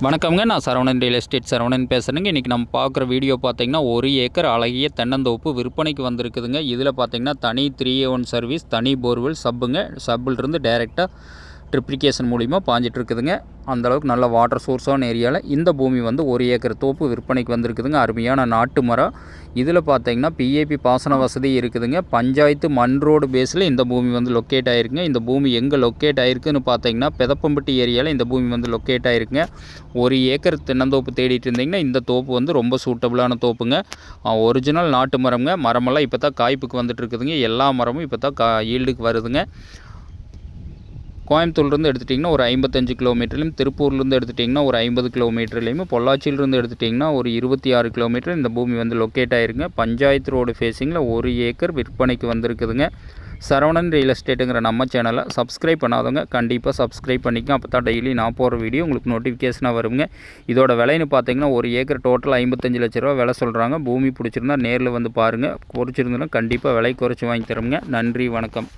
வணக்கம்ங்க. நான் Saravanan real estate Saravanan பேசுகிறேங்க. இன்றைக்கி நம்ம பார்க்குற வீடியோ பார்த்தீங்கன்னா 1 ஏக்கர் அழகிய தென்னந்தோப்பு விற்பனைக்கு வந்திருக்குதுங்க. இதில் பார்த்தீங்கன்னா தனி 3A1 சர்வீஸ், தனி போர்வெல், சப்பிலிருந்து டைரெக்டாக ட்ரிப்ளிகேஷன் மூலிமா பாஞ்சிட்ருக்குதுங்க. அந்தளவுக்கு நல்ல வாட்டர் சோர்ஸான ஏரியாவில் இந்த பூமி வந்து 1 ஏக்கர் தோப்பு விற்பனைக்கு வந்திருக்குதுங்க. அருமையான நாட்டு மரம். இதில் பார்த்தீங்கன்னா பிஏபி பாசன வசதி இருக்குதுங்க. பஞ்சாயத்து மண் ரோடு பேஸில் இந்த பூமி வந்து லொக்கேட் ஆகிருக்குங்க. இந்த பூமி எங்கே லொக்கேட் ஆகிருக்குன்னு பார்த்தீங்கன்னா பெதப்பம்பட்டி ஏரியாவில் இந்த பூமி வந்து லொக்கேட் ஆகிருக்குங்க. 1 ஏக்கர் தென்னந்தோப்பு தேடிட்டு இருந்தீங்கன்னா இந்த தோப்பு வந்து ரொம்ப சூட்டபுளான தோப்புங்க. ஒரிஜினல் நாட்டு மரம்ங்க. மரமெல்லாம் இப்போ தான் காய்ப்புக்கு வந்துட்டு இருக்குதுங்க. எல்லா மரமும் இப்போ தான் ஈல்டுக்கு வருதுங்க. கோயம்புத்தூர்லேருந்து எடுத்துட்டிங்கன்னா ஒரு 55 கிலோமீட்டர்லையும், திருப்பூர்லேருந்து எடுத்துட்டிங்கன்னா ஒரு 50 கிலோமீட்டர்லையும், பொள்ளாச்சியிலிருந்து எடுத்துட்டிங்கன்னா ஒரு 26 கிலோமீட்டர் இந்த பூமி வந்து லொக்கேட் ஆகிருங்க. பஞ்சாயத்து ரோடு ஃபேஸிங்கில் 1 ஏக்கர் விற்பனைக்கு வந்திருக்குதுங்க. சரவணன் ரியல் எஸ்டேட்டுங்கிற நம்ம சேனலை சப்ஸ்கிரைப் பண்ணாதவங்க கண்டிப்பாக சப்ஸ்கிரைப் பண்ணிக்க. அப்போ தான் டெய்லி நான் போகிற வீடியோ உங்களுக்கு நோட்டிஃபிகேஷனாக வருங்க. இதோட விலைன்னு பார்த்தீங்கன்னா 1 ஏக்கர் டோட்டல் 55 லட்ச ரூபா விலை சொல்கிறாங்க. பூமி பிடிச்சிருந்தா நேரில் வந்து பாருங்கள். குறைச்சிருந்தோன்னா கண்டிப்பாக விலை குறைச்சி வாங்கி தரோங்க. நன்றி, வணக்கம்.